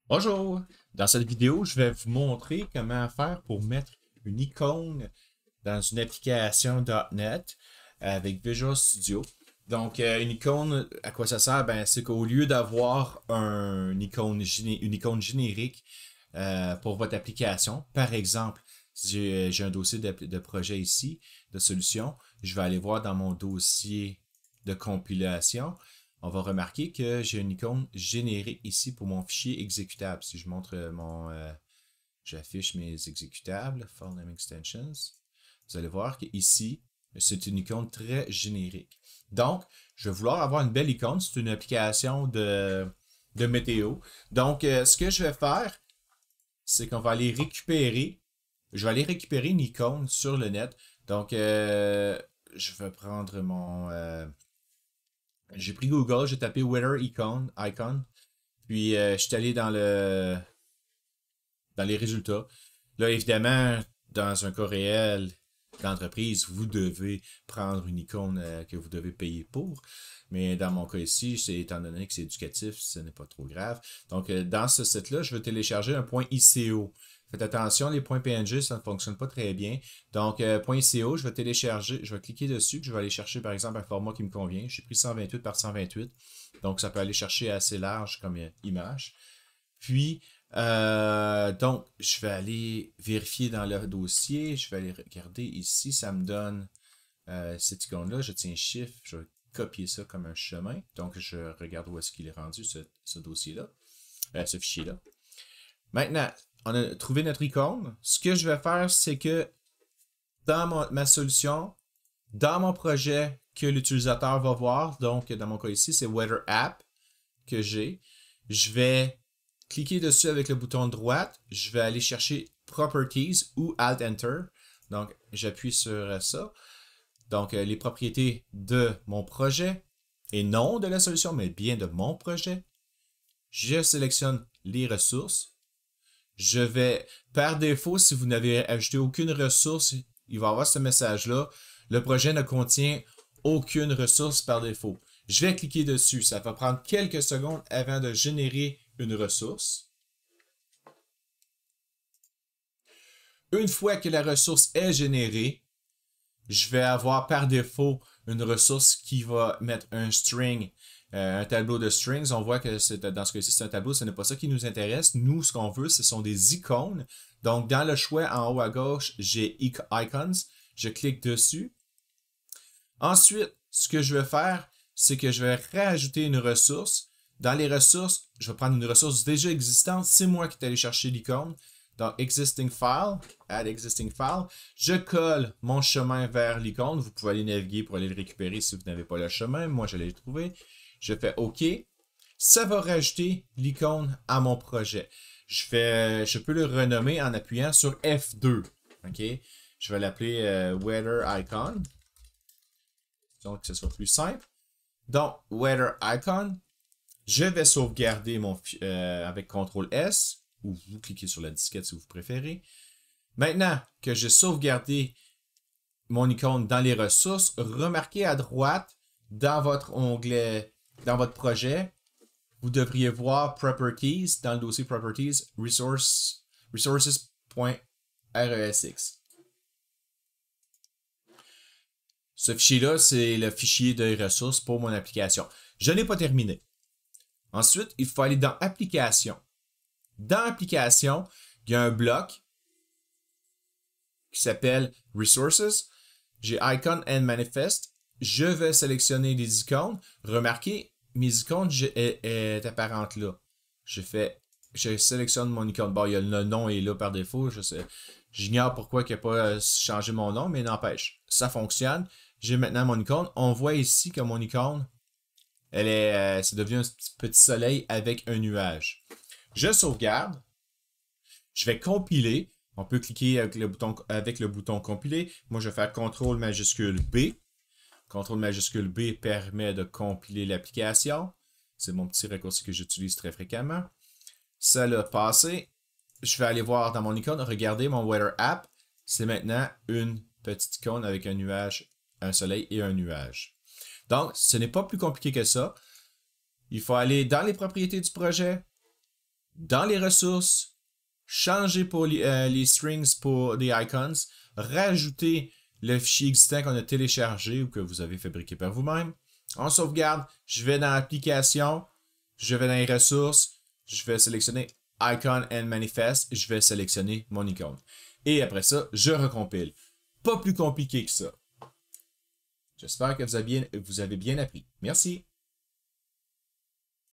Bonjour! Dans cette vidéo, je vais vous montrer comment faire pour mettre une icône dans une application .NET avec Visual Studio. Donc, une icône, à quoi ça sert? Ben, c'est qu'au lieu d'avoir une icône générique pour votre application, par exemple, j'ai un dossier de projet ici, de solution, je vais aller voir dans mon dossier de compilation. On va remarquer que j'ai une icône générique ici pour mon fichier exécutable. Si je montre j'affiche mes exécutables, File Name Extensions, vous allez voir qu'ici, c'est une icône très générique. Donc, je vais vouloir avoir une belle icône. C'est une application de météo. Donc, ce que je vais faire, c'est qu'on va aller récupérer. Je vais aller récupérer une icône sur le net. Donc, je vais prendre j'ai pris Google, j'ai tapé Weather Icon, puis je suis allé dans les résultats. Là, évidemment, dans un cas réel d'entreprise, vous devez prendre une icône que vous devez payer pour. Mais dans mon cas ici, étant donné que c'est éducatif, ce n'est pas trop grave. Donc, dans ce site-là, je vais télécharger un point ICO. Faites attention, les points PNG, ça ne fonctionne pas très bien. Donc, point ICO, je vais télécharger, je vais cliquer dessus, puis je vais aller chercher, par exemple, un format qui me convient. J'ai pris 128 par 128. Donc, ça peut aller chercher assez large comme image. Puis, donc, je vais aller vérifier dans le dossier. Je vais aller regarder ici. Ça me donne cette icône-là. Je tiens Shift. Je vais copier ça comme un chemin. Donc, je regarde où est-ce qu'il est rendu, ce dossier-là, ce fichier-là. Maintenant, on a trouvé notre icône. Ce que je vais faire, c'est que dans ma solution, dans mon projet que l'utilisateur va voir, donc dans mon cas ici, c'est Weather App que j'ai, je vais cliquer dessus avec le bouton droite, je vais aller chercher Properties ou Alt-Enter. Donc, j'appuie sur ça. Donc, les propriétés de mon projet, et non de la solution, mais bien de mon projet. Je sélectionne les ressources. Je vais, par défaut, si vous n'avez ajouté aucune ressource, il va y avoir ce message-là. Le projet ne contient aucune ressource par défaut. Je vais cliquer dessus. Ça va prendre quelques secondes avant de générer une ressource. Une fois que la ressource est générée, je vais avoir par défaut une ressource qui va mettre un string, un tableau de strings. On voit que dans ce cas-ci, c'est un tableau, ce n'est pas ça qui nous intéresse. Nous, ce qu'on veut, ce sont des icônes. Donc, dans le choix en haut à gauche, j'ai Icons. Je clique dessus. Ensuite, ce que je vais faire, c'est que je vais rajouter une ressource. Dans les ressources, je vais prendre une ressource déjà existante. C'est moi qui est allé chercher l'icône. Dans Existing File, Add Existing File, je colle mon chemin vers l'icône. Vous pouvez aller naviguer pour aller le récupérer si vous n'avez pas le chemin. Moi, je l'ai trouvé. Je fais OK. Ça va rajouter l'icône à mon projet. Je peux le renommer en appuyant sur F2. OK? Je vais l'appeler Weather Icon. Donc, que ce soit plus simple. Donc, Weather Icon. Je vais sauvegarder avec CTRL S ou vous cliquez sur la disquette si vous préférez. Maintenant que j'ai sauvegardé mon icône dans les ressources, remarquez à droite, dans votre onglet, dans votre projet, vous devriez voir Properties, dans le dossier Properties, resources.resx. Ce fichier-là, c'est le fichier de ressources pour mon application. Je n'ai pas terminé. Ensuite, il faut aller dans Application. Dans Application, il y a un bloc qui s'appelle Resources. J'ai Icon and Manifest. Je vais sélectionner les icônes. Remarquez, mes icônes est apparente là. Je sélectionne mon icône. Bon, le nom est là par défaut. J'ignore pourquoi il n'a pas changé mon nom, mais n'empêche. Ça fonctionne. J'ai maintenant mon icône. On voit ici que mon icône, c'est devenu un petit soleil avec un nuage. Je sauvegarde. Je vais compiler. On peut cliquer avec le bouton compiler. Moi, je vais faire CTRL majuscule B. CTRL majuscule B permet de compiler l'application. C'est mon petit raccourci que j'utilise très fréquemment. Ça l'a passé. Je vais aller voir dans mon icône. Regardez mon Weather App. C'est maintenant une petite icône avec un nuage, un soleil et un nuage. Donc, ce n'est pas plus compliqué que ça. Il faut aller dans les propriétés du projet, dans les ressources, changer pour les strings pour des icons, rajouter le fichier existant qu'on a téléchargé ou que vous avez fabriqué par vous-même. On sauvegarde, je vais dans l'application, je vais dans les ressources, je vais sélectionner Icon and Manifest, je vais sélectionner mon icône. Et après ça, je recompile. Pas plus compliqué que ça. J'espère que vous avez bien appris. Merci.